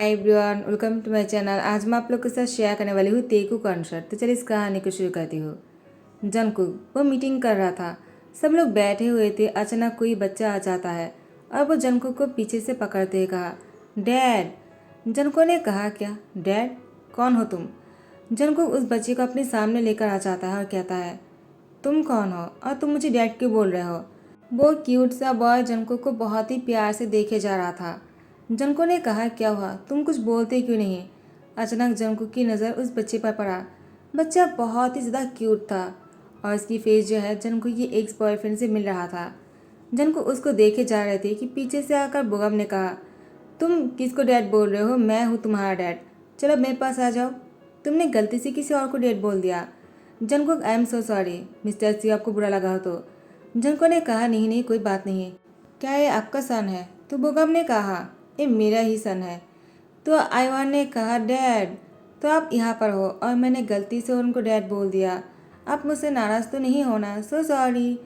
Hi everyone, welcome to my channel. आज मैं आप लोग के साथ शेयर करने वाली हूँ तेकू कॉन्सर्ट। तो चलिए इस कहानी को शुरू करती हूँ। जंगकुक वो मीटिंग कर रहा था। सब लोग बैठे हुए थे। अचानक कोई बच्चा आ जाता है और वो जंगकुक को पीछे से पकड़ते हुए कहा, डैड। जंगकुक ने कहा, क्या डैड? कौन हो तुम? जंगकुक उस बच्चे को अपने सामने लेकर आ जाता है और कहता है, तुम कौन हो और तुम मुझे डैड क्यों बोल रहे हो? वो क्यूट सा बॉय जंगकुक को बहुत ही प्यार से देखे जा रहा था। जंगकुक ने कहा, क्या हुआ, तुम कुछ बोलते क्यों नहीं? अचानक जंगकुक की नज़र उस बच्चे पर पड़ा। बच्चा बहुत ही ज़्यादा क्यूट था और इसकी फेस जो है जंगकुक की एक्स बॉयफ्रेंड से मिल रहा था। जंगकुक उसको देखे जा रहे थे कि पीछे से आकर बोगम ने कहा, तुम किसको डैड बोल रहे हो? मैं हूँ तुम्हारा डैड। चलो मेरे पास आ जाओ। तुमने गलती से किसी और को डैड बोल दिया। Jungkook, I am so sorry mister C, आपको बुरा लगा हो तो। जंगकुक ने कहा, नहीं नहीं, कोई बात नहीं। क्या ये आपका सन है? तो बोगम ने कहा, ये मेरा ही सन है। तो आइवान ने कहा, डैड, तो आप यहाँ पर हो और मैंने गलती से उनको डैड बोल दिया। आप मुझसे नाराज़ तो नहीं होना? So sorry.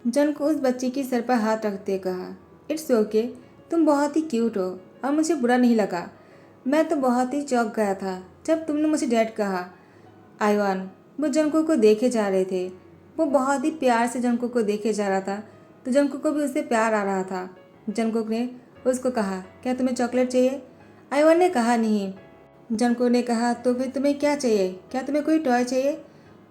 जन को उस बच्चे की सर पर हाथ रखते कहा, इट्स ओके, तुम बहुत ही क्यूट हो और मुझे बुरा नहीं लगा। मैं तो बहुत ही चौंक गया था जब तुमने मुझे डैड कहा। आइवान वो जंको को देखे जा रहे थे। वो बहुत ही प्यार से जंको को देखे जा रहा था, तो जंको को भी उससे प्यार आ रहा था। जंको ने उसको कहा, क्या तुम्हें चॉकलेट चाहिए? आइवान ने कहा, नहीं। जंको ने कहा, तो फिर तुम्हें क्या चाहिए? क्या तुम्हें कोई टॉय चाहिए?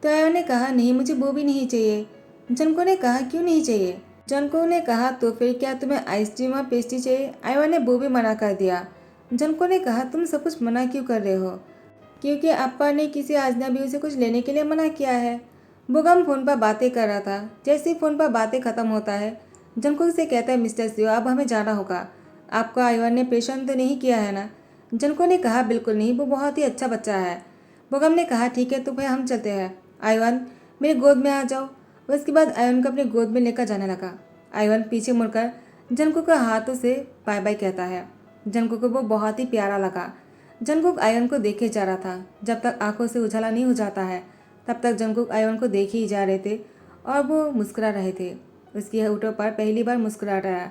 तो आइवान ने कहा, नहीं, मुझे वो भी नहीं चाहिए। जंको ने कहा, क्यों नहीं चाहिए? जंको ने कहा, तो फिर क्या तुम्हें आइसक्रीम और पेस्ट्री चाहिए? आइवान ने वो भी मना कर दिया। जंको ने कहा, तुम सब कुछ मना क्यों कर रहे हो? क्योंकि अप्पा ने किसी अजनबी से कुछ लेने के लिए मना किया है। बुगम फ़ोन पर बातें कर रहा था। जैसे ही फ़ोन पर बातें ख़त्म होता है, जंकुक से कहता है, मिस्टर सियो, अब हमें जाना होगा। आपको आइवान ने परेशान तो नहीं किया है ना? जंको ने कहा, बिल्कुल नहीं, वो बहुत ही अच्छा बच्चा है। बुगम ने कहा, ठीक है, तो फिर हम चलते हैं। आइवान, मेरे गोद में आ जाओ। उसके बाद आइवान को अपने गोद में लेकर जाने लगा। आइवान पीछे मुड़कर जंकुक के हाथों से बाय बाय कहता है। जंकुक को वो बहुत ही प्यारा लगा। जंगकुक आयन को देखे जा रहा था। जब तक आंखों से उजाला नहीं हो जाता है तब तक जंगकुक आयन को देखे ही जा रहे थे और वो मुस्कुरा रहे थे। उसकी होठों पर पहली बार मुस्कुराहट आया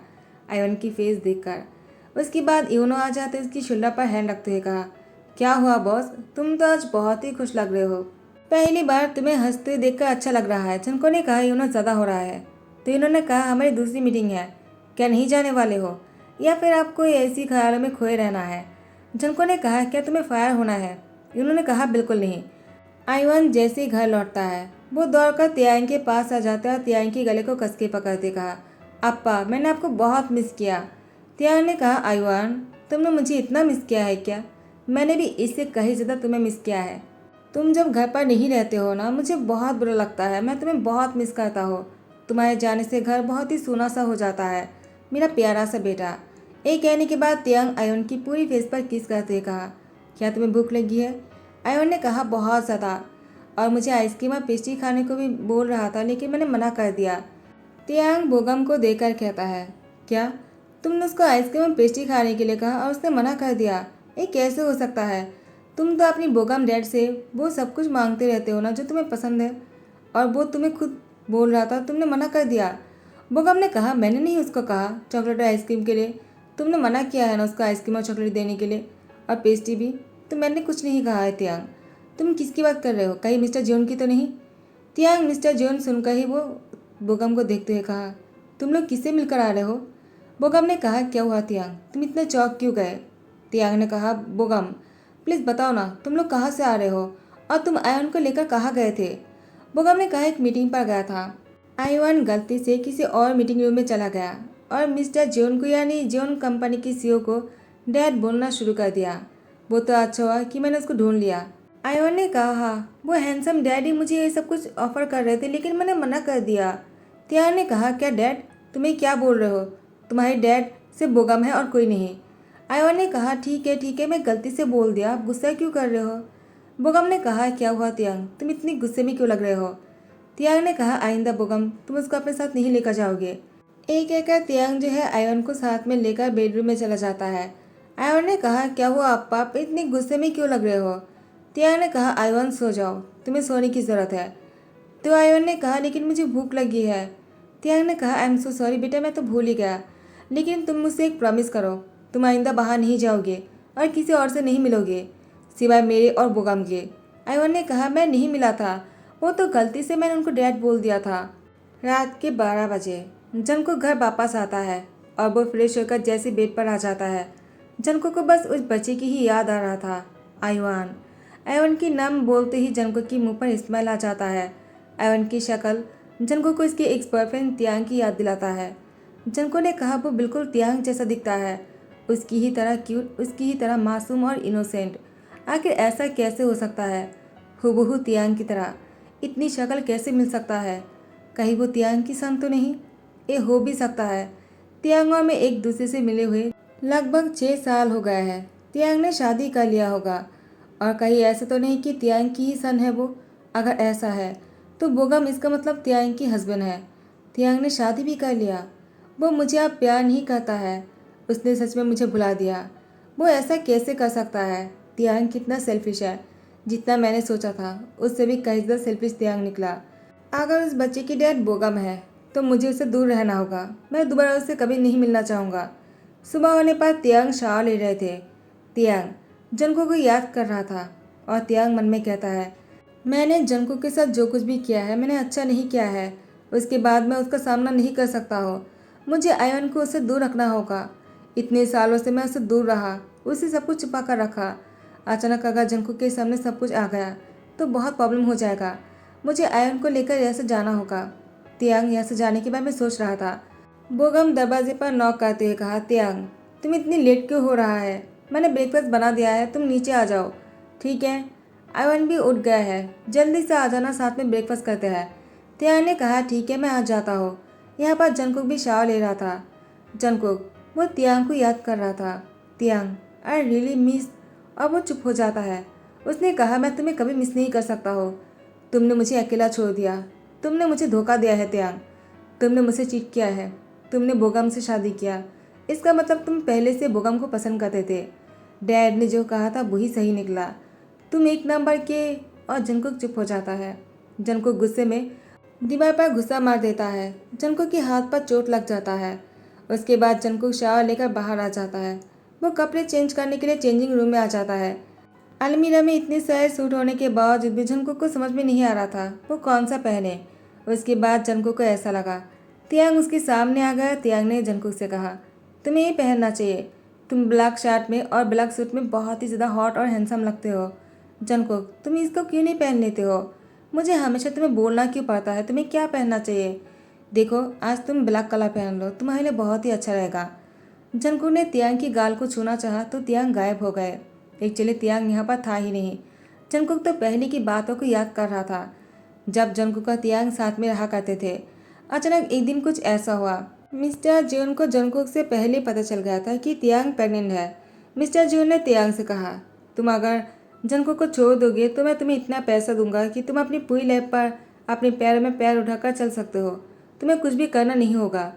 आयन की फेस देखकर। उसके बाद यूनो आ जाते उसकी शोल्डर पर हैंड रखते हुए कहा, क्या हुआ बॉस, तुम तो आज बहुत ही खुश लग रहे हो। पहली बार तुम्हें हंसते देखकर अच्छा लग रहा है। जंको ने कहा, यूनो ज़्यादा हो रहा है। तो इन्होंने कहा, हमारी दूसरी मीटिंग है, क्या नहीं जाने वाले हो या फिर आपको ऐसी ख्यालों में खोए रहना है? जंको ने कहा, क्या तुम्हें फायर होना है? उन्होंने कहा, बिल्कुल नहीं। आइवान जैसे ही घर लौटता है वो दौड़कर तियांग के पास आ जाता है और तियांग के गले को कस के पकड़ते कहा, अप्पा, मैंने आपको बहुत मिस किया। तियांग ने कहा, आइवान, तुमने मुझे इतना मिस किया है क्या? मैंने भी इससे कहीं ज़्यादा तुम्हें मिस किया है। तुम जब घर पर नहीं रहते हो ना, मुझे बहुत बुरा लगता है। मैं तुम्हें बहुत मिस करता हूँ। तुम्हारे जाने से घर बहुत ही सूना सा हो जाता है, मेरा प्यारा सा बेटा। ये कहने के बाद तियांग आयोन की पूरी फेस पर किस करते कहा, क्या तुम्हें भूख लगी है? आयोन ने कहा, बहुत ज़्यादा, और मुझे आइसक्रीम और पेस्ट्री खाने को भी बोल रहा था लेकिन मैंने मना कर दिया। तियांग बोगम को देखकर कहता है, क्या तुमने उसको आइसक्रीम और पेस्ट्री खाने के लिए कहा और उसने मना कर दिया? ये कैसे हो सकता है? तुम तो अपनी बोगम डैड से वो सब कुछ मांगते रहते हो ना जो तुम्हें पसंद है, और वो तुम्हें खुद बोल रहा था, तुमने मना कर दिया। बोगम ने कहा, मैंने नहीं उसको कहा चॉकलेट और आइसक्रीम के लिए। तुमने मना किया है ना उसको आइसक्रीम और चॉकलेट देने के लिए, और पेस्ट्री भी। तो मैंने कुछ नहीं कहा है। तियांग, तुम किसकी बात कर रहे हो? कहीं मिस्टर जोन की तो नहीं? तियांग मिस्टर जोन सुनकर ही वो बोगम को देखते हुए कहा, तुम लोग किससे मिलकर आ रहे हो? बोगम ने कहा, क्या हुआ तियांग, तुम इतने चौंक क्यों गए? तियांग ने कहा, बोगम, प्लीज़ बताओ ना, तुम लोग कहाँ से आ रहे हो और तुम आयन को लेकर कहाँ गए थे? बोगम ने कहा, एक मीटिंग पर गया था। आइवान गलती से किसी और मीटिंग रूम में चला गया और मिस्टर जोन को, यानी जोन कंपनी की सीईओ को, डैड बोलना शुरू कर दिया। वो तो अच्छा हुआ कि मैंने उसको ढूंढ लिया। आइवान ने कहा, वो हैंडसम डैडी मुझे ये सब कुछ ऑफर कर रहे थे लेकिन मैंने मना कर दिया। त्यान ने कहा, क्या डैड? तुम्हें क्या बोल रहे हो? तुम्हारे डैड सिर्फ बोगम है और कोई नहीं। आइवान ने कहा, ठीक है, मैं गलती से बोल दिया, आप गुस्सा क्यों कर रहे हो? बोगम ने कहा, क्या हुआ तियांग, तुम इतनी गुस्से में क्यों लग रहे हो? तियांग ने कहा, आइंदा बोगम तुम उसको अपने साथ नहीं लेकर जाओगे। एक कहकर तियांग जो है आयन को साथ में लेकर बेडरूम में चला जाता है। आयन ने कहा, क्या हुआ अप्पा, आप इतने गुस्से में क्यों लग रहे हो? तियांग ने कहा, आयन सो जाओ, तुम्हें सोने की ज़रूरत है। तो आयन ने कहा, लेकिन मुझे भूख लगी है। तियांग ने कहा, आई एम सो सॉरी बेटा, मैं तो भूल ही गया, लेकिन तुम मुझसे एक प्रॉमिस करो, तुम आइंदा बाहर नहीं जाओगे और किसी और से नहीं मिलोगे सिवाय मेरे और बोगम के। आयवन ने कहा, मैं नहीं मिला था, वो तो गलती से मैंने उनको डैड बोल दिया था। रात के 12 बजे जंगकुक घर वापस आता है और वो फ्रेश होकर जैसे बेड पर आ जाता है। जंगकुक को बस उस बच्चे की ही याद आ रहा था, आयवन। आयवन की नाम बोलते ही जंगकुक की मुंह पर स्माइल आ जाता है। आयवन की शक्ल जंगकुक को इसके एक्स बॉयफ्रेंड तियांग की याद दिलाता है। जंगकुक ने कहा, वो बिल्कुल तियांग जैसा दिखता है, उसकी ही तरह क्यूट, उसकी ही तरह मासूम और इनोसेंट। आखिर ऐसा कैसे हो सकता है? हूबहू तियांग की तरह इतनी शक्ल कैसे मिल सकता है? कहीं वो तियांग की सन तो नहीं? ये हो भी सकता है। तियांग और मैं एक दूसरे से मिले हुए लगभग 6 साल हो गए हैं। तियांग ने शादी कर लिया होगा, और कहीं ऐसा तो नहीं कि तियांग की ही सन है वो। अगर ऐसा है तो बोगम इसका मतलब तियांग की हस्बैंड है। तियांग ने शादी भी कर लिया। वो मुझे अब प्यार नहीं करता है, उसने सच में मुझे भुला दिया। वो ऐसा कैसे कर सकता है? तियांग कितना सेल्फिश है। जितना मैंने सोचा था उससे भी कहीं ज़्यादा सेल्फिश तियांग निकला। अगर उस बच्चे की डैड बोगम है तो मुझे उससे दूर रहना होगा। मैं दोबारा उससे कभी नहीं मिलना चाहूँगा। सुबह होने पर तियांग शावर ले रहे थे। तियांग जंगकुक को याद कर रहा था और तियांग मन में कहता है, मैंने जंगकुक के साथ जो कुछ भी किया है मैंने अच्छा नहीं किया है। उसके बाद मैं उसका सामना नहीं कर सकता हो। मुझे आयन को उससे दूर रखना होगा। इतने सालों से मैं उससे दूर रहा, उसे सब कुछ छुपा कर रखा। अचानक अगर जंगकुक के सामने सब कुछ आ गया तो बहुत प्रॉब्लम हो जाएगा। मुझे आयन को लेकर यहाँ से जाना होगा। तियांग यहाँ से जाने के बाद मैं सोच रहा था। बोगम दरवाजे पर नॉक करते हुए कहा, तियांग तुम इतनी लेट क्यों हो रहा है? मैंने ब्रेकफास्ट बना दिया है, तुम नीचे आ जाओ। ठीक है। आयवन भी उठ गया है, जल्दी से आ जाना, साथ में ब्रेकफास्ट करते हैं। तियांग ने कहा, ठीक है मैं आ जाता हूँ। यहाँ पर जंगकुक भी शावर ले रहा था। जंगकुक वो तियांग को याद कर रहा था। तियांग आई रियली मिस, और वो चुप हो जाता है। उसने कहा, मैं तुम्हें कभी मिस नहीं कर सकता हो। तुमने मुझे अकेला छोड़ दिया, तुमने मुझे धोखा दिया है तियांग, तुमने मुझसे चीट किया है, तुमने बोगम से शादी किया। इसका मतलब तुम पहले से बोगम को पसंद करते थे। डैड ने जो कहा था वही सही निकला, तुम एक नंबर के। और जंगकुक चुप हो जाता है। जंगकुक गुस्से में दीवार पर गुस्सा मार देता है। जंगकुक के हाथ पर चोट लग जाता है। उसके बाद जंगकुक शावर लेकर बाहर आ जाता है। वो कपड़े चेंज करने के लिए चेंजिंग रूम में आ जाता है। अलमीरा में इतने सारे सूट होने के बावजूद भी जंगकुक को समझ में नहीं आ रहा था वो कौन सा पहने। उसके बाद जंगकुक को ऐसा लगा तियांग उसके सामने आ गया। तियांग ने जंगकुक से कहा, तुम्हें ये पहनना चाहिए, तुम ब्लैक शर्ट में और ब्लैक सूट में बहुत ही ज़्यादा हॉट और हैंडसम लगते हो। जंगकुक तुम इसको क्यों नहीं पहन लेते हो? मुझे हमेशा तुम्हें बोलना क्यों पड़ता है तुम्हें क्या पहनना चाहिए? देखो आज तुम ब्लैक कलर पहन लो, तुम्हारे लिए बहुत ही अच्छा रहेगा। जंगकुक ने तियांग की गाल को छूना चाहा तो तियांग गायब हो गए। एक्चुअली तियांग यहाँ पर था ही नहीं। जंगकुक तो पहले की बातों को याद कर रहा था जब जंगकुक और तियांग साथ में रहा करते थे। अचानक एक दिन कुछ ऐसा हुआ। मिस्टर जून को जंगकुक से पहले पता चल गया था कि तियांग प्रेग्नेंट है। मिस्टर जून ने तियांग से कहा, तुम अगर जंगकुक को छोड़ दोगे तो मैं तुम्हें इतना पैसा दूंगा कि तुम अपनी पूरी लाइफ पर अपने पैर में पैर उठाकर चल सकते हो, तुम्हें कुछ भी करना नहीं होगा।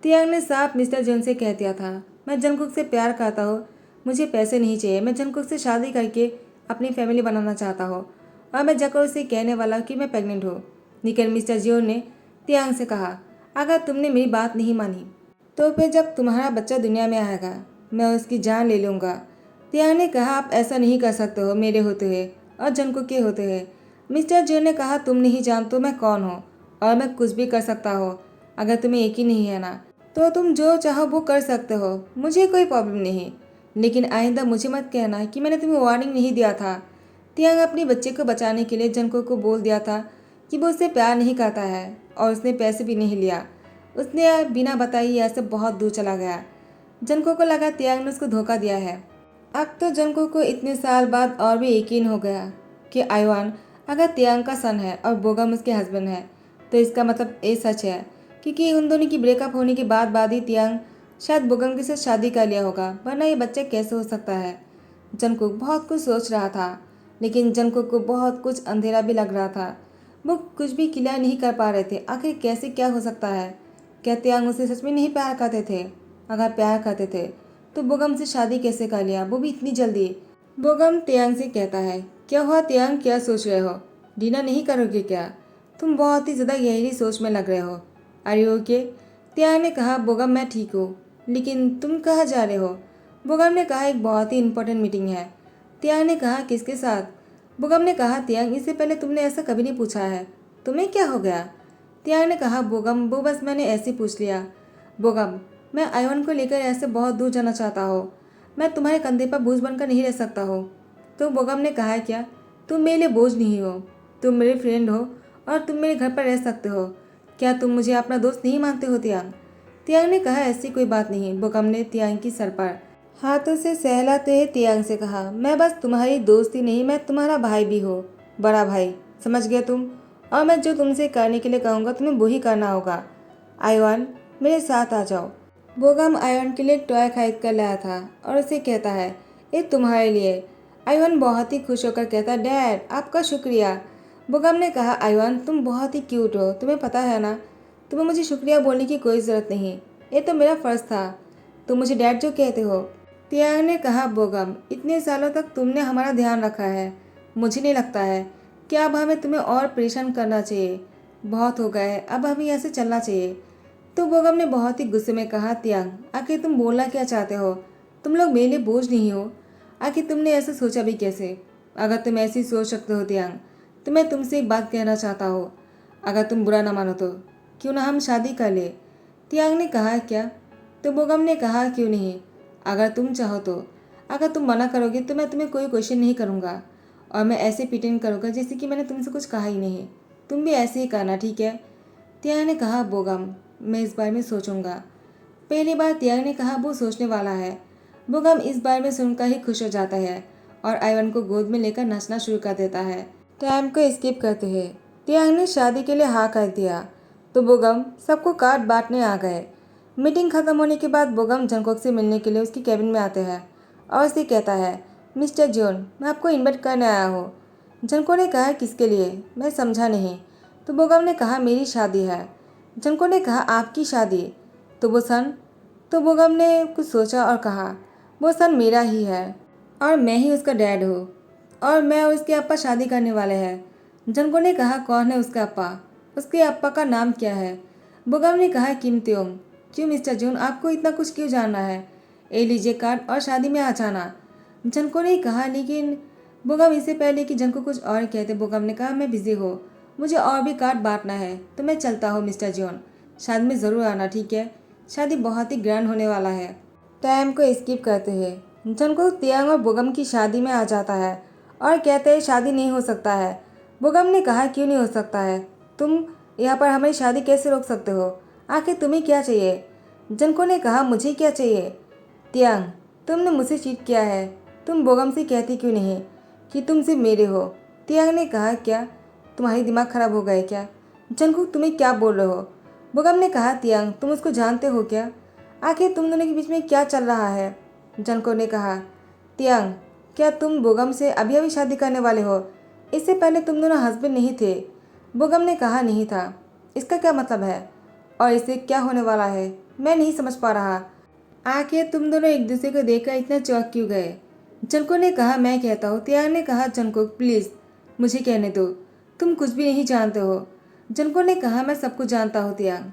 तियांग ने साफ मिस्टर जून से कह दिया था, मैं जंगकुक से प्यार करता हूँ, मुझे पैसे नहीं चाहिए, मैं जंगकुक से शादी करके अपनी फैमिली बनाना चाहता हूँ और मैं जाकर उसे कहने वाला हूँ कि मैं प्रेग्नेंट हूँ। लेकिन मिस्टर जियोन ने तियांग से कहा, अगर तुमने मेरी बात नहीं मानी तो फिर जब तुम्हारा बच्चा दुनिया में आएगा मैं उसकी जान ले लूँगा। तियांग ने कहा, आप ऐसा नहीं कर सकते हो मेरे होते हुए और जंगकुक के होते हुए। मिस्टर जियोन ने कहा, तुम नहीं जानते मैं कौन हूँ और मैं कुछ भी कर सकता हूँ। अगर तुम्हें यकीन नहीं है ना तो तुम जो चाहो वो कर सकते हो, मुझे कोई प्रॉब्लम नहीं। लेकिन आइंदा मुझे मत कहना कि मैंने तुम्हें वार्निंग नहीं दिया था। तियांग अपने बच्चे को बचाने के लिए जंगकुक को बोल दिया था कि वो उससे प्यार नहीं करता है और उसने पैसे भी नहीं लिया। उसने बिना बताए ही ऐसे बहुत दूर चला गया। जंगकुक को लगा तियांग ने उसको धोखा दिया है। अब तो जंगकुक को इतने साल बाद और भी यकीन हो गया कि आयवान अगर तियांग का सन है और बोगम उसके हस्बैंड है तो इसका मतलब ये सच है, क्योंकि उन दोनों की ब्रेकअप होने के बाद ही तियांग शायद बोगम के साथ शादी कर लिया होगा, वरना ये बच्चा कैसे हो सकता है। जंगकुक बहुत कुछ सोच रहा था, लेकिन जंगकुक को बहुत कुछ अंधेरा भी लग रहा था। वो कुछ भी क्लियर नहीं कर पा रहे थे, आखिर कैसे क्या हो सकता है। क्या तियांग उसे सच में नहीं प्यार करते थे? अगर प्यार करते थे तो बोगम से शादी कैसे कर लिया, वो भी इतनी जल्दी? बोगम तियांग से कहता है, क्या हुआ तियांग, क्या सोच रहे हो? डिनर नहीं करोगे क्या? तुम बहुत ही ज़्यादा गहरी सोच में लग रहे हो। Are you okay? तियांग ने कहा, बोगम मैं ठीक हूँ, लेकिन तुम कहाँ जा रहे हो? बोगम ने कहा एक बहुत ही इंपॉर्टेंट मीटिंग है। तियांग ने कहा किसके साथ? बोगम ने कहा तियांग इससे पहले तुमने ऐसा कभी नहीं पूछा है, तुम्हें क्या हो गया? तियांग ने कहा बोगम वो बस मैंने ऐसे ही पूछ लिया। बोगम मैं आयवन को लेकर ऐसे बहुत दूर जाना चाहता हूँ, मैं तुम्हारे कंधे पर बोझ बनकर नहीं रह सकता हूँ। तो बोगम ने कहा क्या तुम मेरे लिए बोझ नहीं हो, तुम मेरे फ्रेंड हो और तुम मेरे घर पर रह सकते हो। क्या तुम मुझे अपना दोस्त नहीं मानते हो तियांग? तियांग ने कहा ऐसी कोई बात नहीं। बोगम ने तियांग की सर पर हाथों से सहलाते हुए तियांग से कहा मैं बस तुम्हारी दोस्त ही नहीं, मैं तुम्हारा भाई भी हो, बड़ा भाई, समझ गया तुम? और मैं जो तुमसे करने के लिए कहूँगा तुम्हें वही करना होगा। आयवन मेरे साथ आ जाओ। बोगम आयवन के लिए एक टॉय खरीद कर लाया था और उसे कहता है ये तुम्हारे लिए। आयवन बहुत ही खुश होकर कहता डैड आपका शुक्रिया। बोगम ने कहा आयवन तुम बहुत ही क्यूट हो, तुम्हें पता है ना, तुम्हें मुझे शुक्रिया बोलने की कोई ज़रूरत नहीं, ये तो मेरा फ़र्ज़ था, तुम मुझे डैड जो कहते हो। तियांग ने कहा बोगम इतने सालों तक तुमने हमारा ध्यान रखा है, मुझे नहीं लगता है कि अब हमें तुम्हें और परेशान करना चाहिए, बहुत हो गया है, अब हमें यहाँ से चलना चाहिए। तो बोगम ने बहुत ही गुस्से में कहा तियांग आखिर तुम बोलना क्या चाहते हो? तुम लोग मेरे लिए बोझ नहीं हो, आखिर तुमने ऐसा सोचा भी कैसे? अगर तुम ऐसी सोच सकते हो तियांग तो मैं तुमसे एक बात कहना चाहता हूँ, अगर तुम बुरा ना मानो तो क्यों ना हम शादी कर ले? तियांग ने कहा क्या? तो बोगम ने कहा क्यों नहीं, अगर तुम चाहो तो। अगर तुम मना करोगे तो मैं तुम्हें कोई क्वेश्चन नहीं करूँगा और मैं ऐसे प्रिटेंड करूँगा जैसे कि मैंने तुमसे कुछ कहा ही नहीं, तुम भी ऐसे ही करना, ठीक है? तियांग ने कहा बोगम मैं इस बारे में सोचूंगा। पहली बार तियांग ने कहा वो सोचने वाला है। बोगम इस बारे में सुनकर ही खुश हो जाता है और आयवन को गोद में लेकर नाचना शुरू कर देता है। टाइम को स्किप करते हैं। तियांग ने शादी के लिए हाँ कर दिया तो बोगम सबको कार्ड बांटने आ गए। मीटिंग खत्म होने के बाद बोगम जंगकोक से मिलने के लिए उसकी कैबिन में आते हैं और उसे कहता है मिस्टर जॉन मैं आपको इन्वाइट करने आया हूँ। जंको ने कहा किसके लिए? मैं समझा नहीं। तो बोगम ने कहा मेरी शादी है। जंको ने कहा आपकी शादी? तो वो सन? तो बोगम ने कुछ सोचा और कहा वो सन मेरा ही है और मैं ही उसका डैड हूँ और मैं और उसके अप्पा शादी करने वाले हैं। जंको ने कहा कौन है उसका अप्पा? उसके अप्पा का नाम क्या है? बोगम ने कहा किम त्योंग। क्यों मिस्टर जून आपको इतना कुछ क्यों जानना है? ए लीजिए कार्ड और शादी में आ जाना। जंको ने कहा लेकिन बोगम इससे पहले कि जंको कुछ और कहते बोगम ने कहा मैं बिजी हूँ, मुझे और भी कार्ड बांटना है तो मैं चलता हूँ मिस्टर जॉन, शादी में ज़रूर आना, ठीक है? शादी बहुत ही ग्रैंड होने वाला है। टाइम को स्किप करते हैं। जंको तियांग और बोगम की शादी में आ जाता है और कहते हैं शादी नहीं हो सकता है। बोगम ने कहा क्यों नहीं हो सकता है? तुम यहाँ पर हमारी शादी कैसे रोक सकते हो? आखिर तुम्हें क्या चाहिए? जंको ने कहा मुझे क्या चाहिए? तियांग तुमने मुझसे चीट किया है, तुम बोगम से कहती क्यों नहीं कि तुम सिर्फ मेरे हो? तियांग ने कहा क्या तुम्हारी दिमाग खराब हो गए क्या? जंगकुक तुम्हें क्या बोल रहे हो? बोगम ने कहा तियांग तुम उसको जानते हो क्या? आखिर तुम दोनों के बीच में क्या चल रहा है? जंगकुक ने कहा तियांग क्या तुम बोगम से अभी अभी शादी करने वाले हो? इससे पहले तुम दोनों हस्बैंड नहीं थे। बोगम ने कहा नहीं था। इसका क्या मतलब है और इससे क्या होने वाला है? मैं नहीं समझ पा रहा। आखिर तुम दोनों एक दूसरे को देखकर इतना चौंक क्यों गए? जंको ने कहा मैं कहता हूँ। तियांग ने कहा जंको प्लीज़ मुझे कहने दो, तुम कुछ भी नहीं जानते हो। जंको ने कहा मैं सब कुछ जानता हूँ तियांग।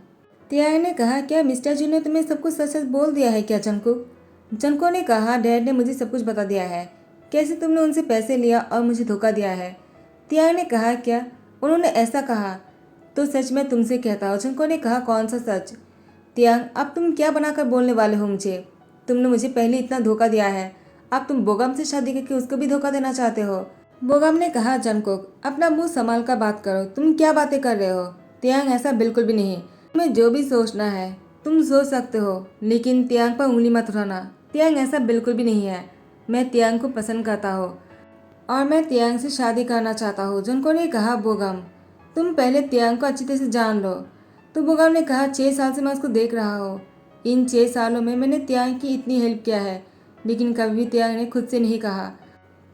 तियांग ने कहा क्या मिस्टर जू ने तुम्हें सब कुछ सच सच बोल दिया है क्या जंको? जंको ने कहा डैड ने मुझे सब कुछ बता दिया है, कैसे तुमने उनसे पैसे लिया और मुझे धोखा दिया है। तियांग ने कहा क्या उन्होंने ऐसा कहा? तो सच मैं तुमसे कहता हूँ। जंको ने कहा कौन सा सच? तियांग अब तुम क्या बनाकर बोलने वाले हो मुझे? तुमने मुझे पहले इतना धोखा दिया है, अब तुम बोगम से शादी करके उसको भी धोखा देना चाहते हो। बोगम ने कहा जंकोक अपना मुंह संभाल कर बात करो, तुम क्या बातें कर रहे हो? तियांग ऐसा बिल्कुल भी नहीं, तुम्हें जो भी सोचना है तुम सोच सकते हो, लेकिन तियांग पर उंगली मत उठाना। तियांग ऐसा बिल्कुल भी नहीं है, मैं तियांग को पसंद करता हूँ और मैं तियांग से शादी करना चाहता हूँ। जंको ने कहा बोगम तुम पहले तियांग को अच्छी तरह से जान लो। तो बोगम ने कहा 6 साल से मैं उसको देख रहा हूँ, इन 6 सालों में मैंने तियांग की इतनी हेल्प किया है, लेकिन कभी भी तियांग ने खुद से नहीं कहा।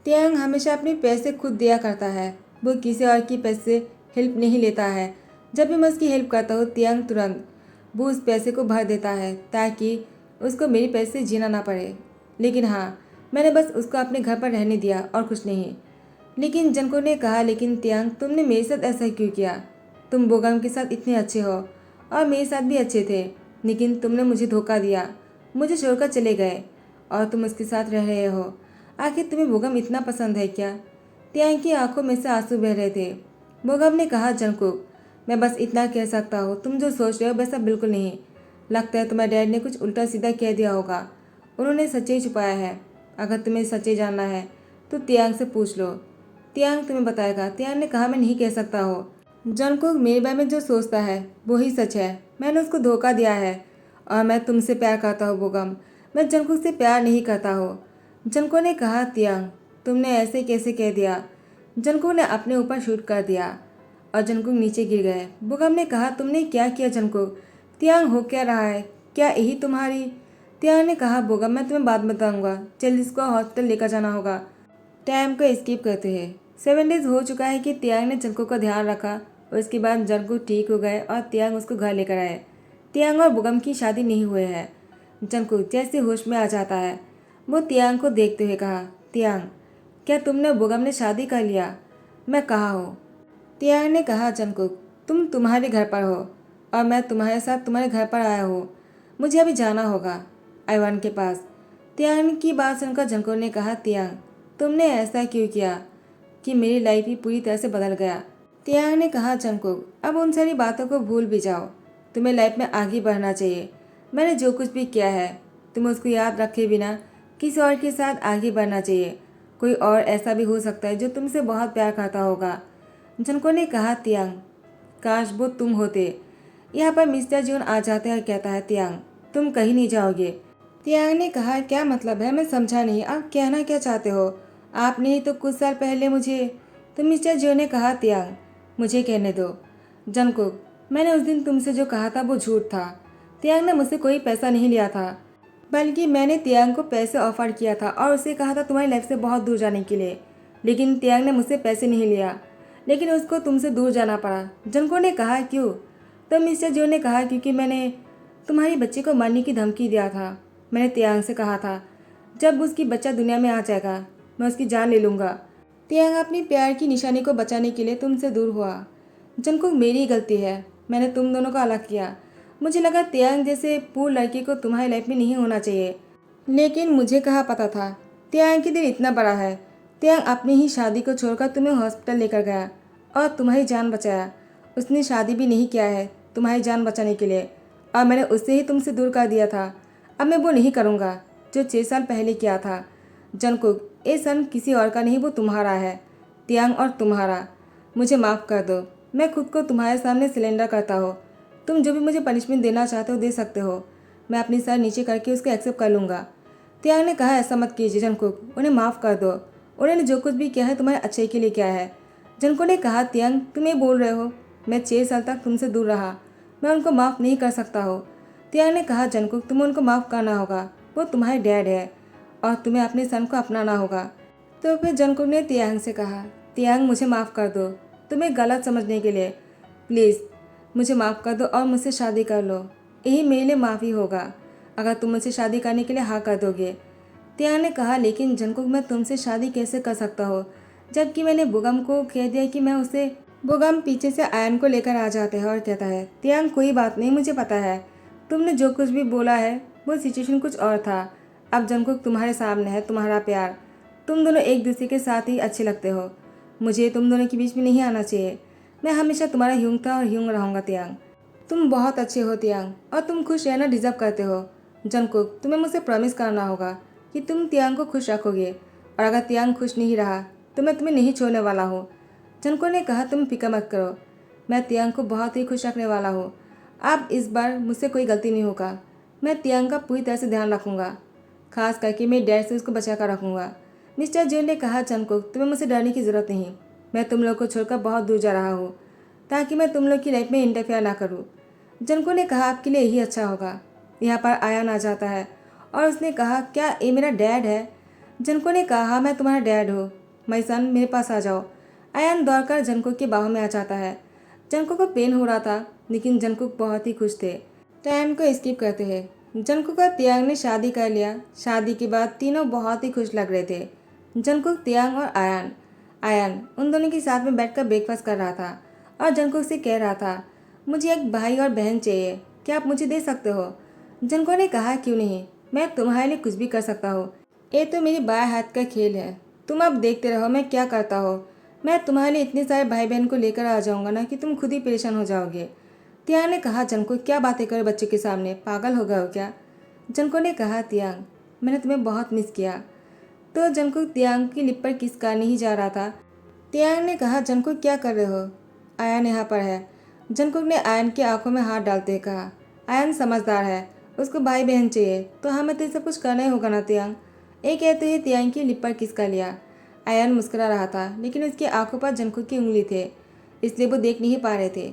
तियांग हमेशा अपने पैसे खुद दिया करता है, वो किसी और की पैसे से हेल्प नहीं लेता है। जब भी मैं उसकी हेल्प करता हूँ तियांग तुरंत वो उस पैसे को भर देता है ताकि उसको मेरी पैसे से जीना ना पड़े। लेकिन हाँ, मैंने बस उसको अपने घर पर रहने दिया और कुछ नहीं। लेकिन जंको ने कहा लेकिन तियांग तुमने मेरे साथ ऐसा क्यों किया? तुम बोगम के साथ इतने अच्छे हो और मेरे साथ भी अच्छे थे, लेकिन तुमने मुझे धोखा दिया, मुझे छोड़कर चले गए और तुम उसके साथ रह रहे हो। आखिर तुम्हें बोगम इतना पसंद है क्या? तियांग की आंखों में से आंसू बह रहे थे। बोगम ने कहा, जंगकुक, मैं बस इतना कह सकता हूँ, तुम जो सोच रहे हो वैसा बिल्कुल नहीं। लगता है तुम्हारे डैड ने कुछ उल्टा सीधा कह दिया होगा। उन्होंने सच्चाई छुपाया है। अगर तुम्हें सच्चाई जानना है तो तियांग से पूछ लो, तियांग तुम्हें बताएगा। तियांग ने कहा, मैं नहीं कह सकता हो। जंगकुक मेरे बारे में जो सोचता है वो ही सच है। मैंने उसको धोखा दिया है और मैं तुमसे प्यार करता हूँ बोगम। मैं जंगकुक से प्यार नहीं करता हूँ। जंगकुक ने कहा, तियांग तुमने ऐसे कैसे कह दिया? जंगकुक ने अपने ऊपर शूट कर दिया और जंगकुक नीचे गिर गए। बोगम ने कहा, तुमने क्या किया जंगकुक? तियांग हो क्या रहा है? क्या यही तुम्हारी? तियांग ने कहा, बोगम मैं तुम्हें बात बताऊंगा। जल्द इसको हॉस्पिटल लेकर जाना होगा। टाइम को स्किप करते हैं। 7 डेज हो चुका है कि तियांग ने जंगकुक का ध्यान रखा और उसके बाद जंगकुक ठीक हो गए और तियांग उसको घर लेकर आए। तियांग और बोगम की शादी नहीं हुई है। जंगकुक जैसे होश में आ जाता है वो तियांग को देखते हुए कहा, तियांग क्या तुमने बोगम ने शादी कर लिया? मैं कहाँ हूँ? तियांग ने कहा, जंगकुक तुम तुम्हारे घर पर हो और मैं तुम्हारे साथ तुम्हारे घर पर आया हूँ। मुझे अभी जाना होगा आईवान के पास। तियांग की बात सुनकर जंगकुक ने कहा, तियांग तुमने ऐसा क्यों किया कि मेरी लाइफ ही पूरी तरह से बदल गया? तियांग ने कहा, जंगकुक अब उन सारी बातों को भूल भी जाओ। तुम्हें लाइफ में आगे बढ़ना चाहिए। मैंने जो कुछ भी किया है तुम्हें उसको याद रखे बिना किसी और के साथ आगे बढ़ना चाहिए। कोई और ऐसा भी हो सकता है जो तुमसे बहुत प्यार करता होगा। जंगकुक ने कहा, तियांग काश वो तुम होते। यहाँ पर मिस्टर जून आ जाते हैं और कहता है, तियांग तुम कहीं नहीं जाओगे। तियांग ने कहा, क्या मतलब है? मैं समझा नहीं, आप कहना क्या चाहते हो? आपने ही तो कुछ साल पहले मुझे। तो मिस्टर जो ने कहा, तियांग मुझे कहने दो। जंगकुक मैंने उस दिन तुमसे जो कहा था वो झूठ था। तियांग ने मुझसे कोई पैसा नहीं लिया था, बल्कि मैंने तियांग को पैसे ऑफर किया था और उसे कहा था तुम्हारी लाइफ से बहुत दूर जाने के लिए। लेकिन तियांग ने मुझसे पैसे नहीं लिया, लेकिन उसको तुमसे दूर जाना पड़ा। जंगकुक ने कहा, क्यों? तो मिस्टर जो ने कहा, क्योंकि मैंने तुम्हारी बच्ची को मारने की धमकी दिया था। मैंने तियांग से कहा था जब उसकी बच्चा दुनिया में आ जाएगा मैं उसकी जान ले लूँगा। तियांग अपनी प्यार की निशानी को बचाने के लिए तुमसे दूर हुआ। जंगकुक मेरी ही गलती है, मैंने तुम दोनों को अलग किया। मुझे लगा तियांग जैसे पूर्ण लड़की को तुम्हारी लाइफ में नहीं होना चाहिए, लेकिन मुझे कहाँ पता था तियांग की दिल इतना बड़ा है। तियांग अपनी ही शादी को छोड़कर तुम्हें हॉस्पिटल लेकर गया और तुम्हारी जान बचाया। उसने शादी भी नहीं किया है तुम्हारी जान बचाने के लिए, और मैंने उससे ही तुमसे दूर कर दिया था। अब मैं वो नहीं करूँगा जो 6 साल पहले किया था। जंगकुक ये सन किसी और का नहीं, वो तुम्हारा है तियांग, और तुम्हारा। मुझे माफ़ कर दो, मैं खुद को तुम्हारे सामने सिलेंडर करता हूँ। तुम जो भी मुझे पनिशमेंट देना चाहते हो दे सकते हो, मैं अपनी सर नीचे करके उसको एक्सेप्ट कर लूँगा। तियांग ने कहा, ऐसा मत कीजिए जंगकुक, उन्हें माफ़ कर दो। उन्होंने जो कुछ भी किया है तुम्हारे अच्छे के लिए किया है। जंगकुक ने कहा, तियांग तुम ये बोल रहे हो मैं 6 साल तक तुमसे दूर रहा, मैं उनको माफ़ नहीं कर सकता हो? तियांग ने कहा, जंगकुक तुम्हें उनको माफ़ करना होगा, वो तुम्हारे डैड है और तुम्हें अपने सन को अपनाना होगा। तो फिर जंगकुक ने तियांग से कहा, तियांग मुझे माफ़ कर दो तुम्हें गलत समझने के लिए। प्लीज़ मुझे माफ़ कर दो और मुझसे शादी कर लो, यही मेरे लिए माफ़ी होगा अगर तुम मुझसे शादी करने के लिए हाँ कर दोगे। तियांग ने कहा, लेकिन जंगकुक मैं तुमसे शादी कैसे कर सकता हूँ जबकि मैंने बोगम को कह दिया कि मैं उसे। बोगम पीछे से आयन को लेकर आ जाते हैं और कहता है, तियांग कोई बात नहीं, मुझे पता है तुमने जो कुछ भी बोला है वो सिचुएशन कुछ और था। अब जंगकुक तुम्हारे सामने है तुम्हारा प्यार, तुम दोनों एक दूसरे के साथ ही अच्छे लगते हो। मुझे तुम दोनों के बीच में नहीं आना चाहिए। मैं हमेशा तुम्हारा ह्यूंग था और ह्यूंग रहूँगा तियांग। तुम बहुत अच्छे हो तियांग, और तुम खुश रहना डिजर्व करते हो। जंगकुक तुम्हें मुझसे प्रॉमिस करना होगा कि तुम तियांग को खुश रखोगे, और अगर तियांग खुश नहीं रहा तो मैं तुम्हें नहीं छोड़ने वाला हूँ। जंगकुक ने कहा, तुम फिक्र मत करो, मैं तियांग को बहुत ही खुश रखने वाला हूँ। अब इस बार मुझसे कोई गलती नहीं होगा। मैं तियांग का पूरी तरह से ध्यान रखूँगा, खास करके मेरे डैड से उसको बचा कर रखूँगा। मिस्टर जून ने कहा, जंगकुक तुम्हें मुझसे डरने की ज़रूरत नहीं, मैं तुम लोग को छोड़कर बहुत दूर जा रहा हूँ ताकि मैं तुम लोग की लाइफ में इंटरफेयर ना करूँ। जंगकुक ने कहा, आपके लिए यही अच्छा होगा। यहाँ पर आयन आ जाता है और उसने कहा, क्या ये मेरा डैड है? जंगकुक ने कहा, हाँ मैं तुम्हारा डैड हूँ, माय सन मेरे पास आ जाओ। आयन दौड़कर जंगकुक की बाहों में आ जाता है। जंगकुक को पेन हो रहा था लेकिन जंगकुक बहुत ही खुश थे। टाइम को स्किप करते हैं। जंगकुक और तियांग ने शादी कर लिया। शादी के बाद तीनों बहुत ही खुश लग रहे थे, जंगकुक, तियांग और आयन। आयन उन दोनों के साथ में बैठकर ब्रेकफास्ट कर रहा था और जंगकुक से कह रहा था, मुझे एक भाई और बहन चाहिए, क्या आप मुझे दे सकते हो? जंगकुक ने कहा, क्यों नहीं, मैं तुम्हारे लिए कुछ भी कर सकता हूँ। ये तो मेरी बाएं हाथ का खेल है। तुम अब देखते रहो मैं क्या करता हूँ। मैं तुम्हारे लिए इतने सारे भाई बहन को लेकर आ जाऊँगा ना कि तुम खुद ही परेशान हो जाओगे। तियांग ने कहा, जंको क्या बातें करो बच्चों के सामने, पागल हो गए हो क्या? जंको ने कहा, तियांग मैंने तुम्हें बहुत मिस किया। तो जंकुक तियांग की लिप पर किस करने ही जा रहा था। तियांग ने कहा, जंकुक क्या कर रहे हो? आयन यहाँ पर है। जंकुक ने आयन की आंखों में हाथ डालते हुए कहा, आयन समझदार है, उसको भाई बहन चाहिए तो हमें तो सब कुछ करना ही होगा ना तियांग। ये कहते हुए तियांग की लिप पर किस कर लिया। आयन मुस्कुरा रहा था लेकिन उसकी आंखों पर जंकुक की उंगली थे, इसलिए वो देख नहीं पा रहे थे।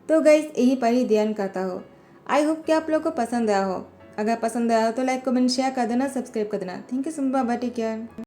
तो गाइस यही पर ही ध्यान करता हो। आई होप कि आप लोगों को पसंद आया हो। अगर पसंद आया हो तो लाइक कमेंट शेयर कर देना, सब्सक्राइब कर देना। Thank you so much, bye, take care.